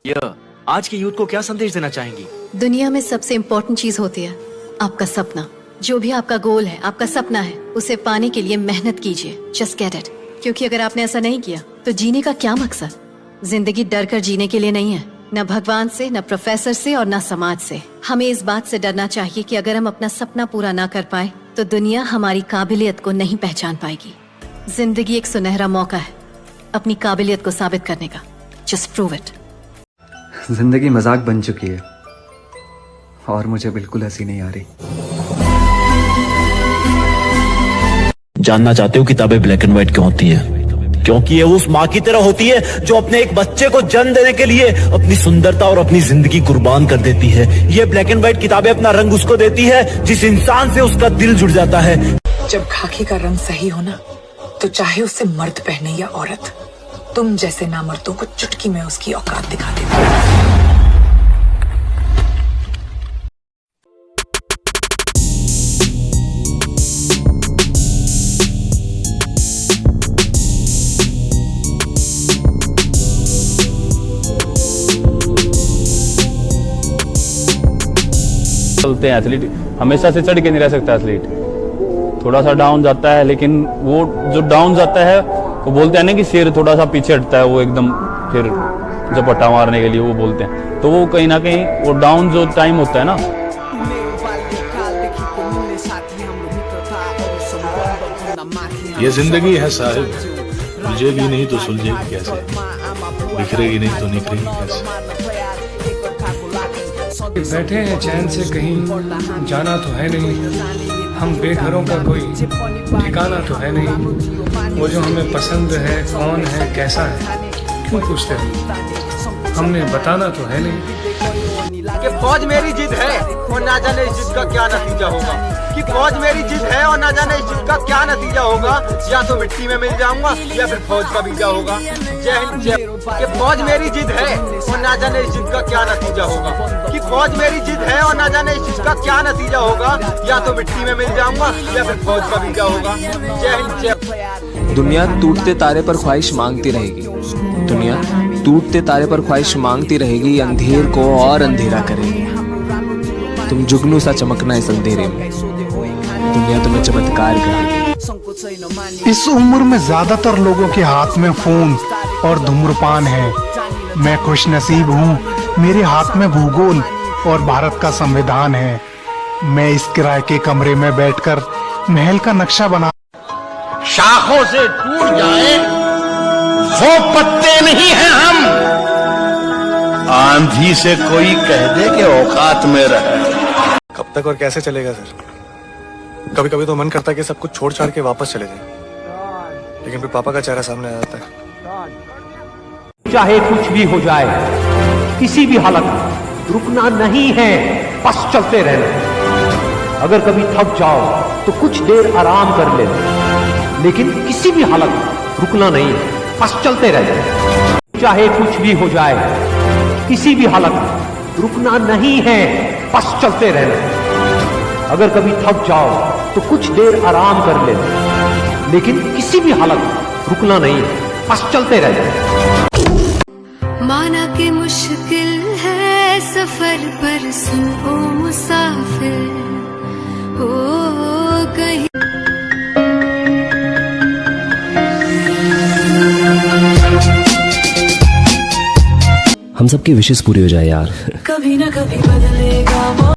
आज के यूथ को क्या संदेश देना चाहेंगी? दुनिया में सबसे इम्पोर्टेंट चीज होती है आपका सपना। जो भी आपका गोल है, आपका सपना है, उसे पाने के लिए मेहनत कीजिए। Just get it. क्योंकि अगर आपने ऐसा नहीं किया तो जीने का क्या मकसद? जिंदगी डर कर जीने के लिए नहीं है, न भगवान से, न प्रोफेसर से और न समाज से। हमें इस बात से डरना चाहिए कि अगर हम अपना सपना पूरा ना कर पाए तो दुनिया हमारी काबिलियत को नहीं पहचान पाएगी। जिंदगी एक सुनहरा मौका है अपनी काबिलियत को साबित करने का। Just prove it. जिंदगी मजाक बन चुकी है और मुझे बिल्कुल हंसी नहीं आ रही। जानना चाहते हो किताबें ब्लैक एंड व्हाइट क्यों होती है? क्योंकि ये उस माँ की तरह होती है जो अपने एक बच्चे को जन्म देने के लिए अपनी सुंदरता और अपनी जिंदगी कुर्बान कर देती है। ये ब्लैक एंड व्हाइट किताबें अपना रंग उसको देती है जिस इंसान से उसका दिल जुड़ जाता है। जब खाकी का रंग सही हो ना, तो चाहे उससे मर्द पहने या औरत, तुम जैसे नामर्दों को चुटकी में उसकी औकात दिखा देती। चलते हैं एथलीट हमेशा से चढ़ के नहीं रह सकता। एथलीट थोड़ा सा डाउन जाता है, लेकिन वो जो डाउन जाता है वो बोलते हैं ना कि शेर थोड़ा सा पीछे हटता है, वो एकदम फिर झपट्टा मारने के लिए वो बोलते हैं। तो वो कहीं ना कहीं वो डाउन जो टाइम होता है ना, ये जिंदगी है साहिब, बुझेगी नहीं तो सुलझेगी कैसे, बिखरेगी नहीं तो निखरेगी कैसे। बैठे हैं चैन से, कहीं जाना तो है नहीं, हम बेघरों का कोई ठिकाना तो है नहीं। वो जो हमें पसंद है कौन है कैसा है क्यों पूछते हैं, हमने बताना तो है नहीं। कि फौज मेरी जिद है और ना जाने इस जिद का क्या नतीजा होगा। कि फौज मेरी जिद है और ना जाने इस जिद का क्या नतीजा होगा। या तो मिट्टी में मिल जाऊंगा या फिर फौज का बीजा होगा। जय हिंद जय। कि फौज मेरी जिद है और ना जाने इस जिद का क्या नतीजा होगा। कि फौज मेरी जिद है और ना जाने इस जिद का क्या नतीजा होगा। या तो मिट्टी में मिल जाऊंगा या फिर फौज का बीजा होगा। जय हिंद जय। दुनिया टूटते तारे पर ख्वाहिश मांगती रहेगी। दुनिया टूटते तारे पर ख्वाहिश मांगती रहेगी, अंधेर को और अंधेरा करेगी। तुम जुगनू सा चमकना इस अंधेरे में, दुनिया तुम्हें चमत्कार करेगी। इस उम्र में ज्यादातर लोगों के हाथ में फोन और धूम्रपान है। मैं खुश नसीब हूँ, मेरे हाथ में भूगोल और भारत का संविधान है। मैं इस किराए के कमरे में बैठकर महल का नक्शा बना। शाखों से टूट जाए वो पत्ते नहीं हैं हम, आंधी से कोई कह दे कि औकात में रहे। कब तक और कैसे चलेगा सर? कभी कभी तो मन करता है कि सब कुछ छोड़ छाड़ के वापस चले जाए, लेकिन फिर पापा का चेहरा सामने आ जाता है। चाहे कुछ भी हो जाए, किसी भी हालत में रुकना नहीं है, बस चलते रहना। अगर कभी थक जाओ तो कुछ देर आराम कर लेना, लेकिन किसी भी हालत में रुकना नहीं है, बस चलते रहना। चाहे कुछ भी हो जाए, किसी भी हालत में रुकना नहीं है, बस चलते रहना। अगर कभी थक जाओ तो कुछ देर आराम कर लेना, लेकिन किसी भी हालत में रुकना नहीं है, बस चलते रहना। माना कि मुश्किल है सफर पर, सुनो मुसाफिर हो कहीं। हम सबकी विशेष पूरी हो जाए यार। कभी ना कभी बदलेगा।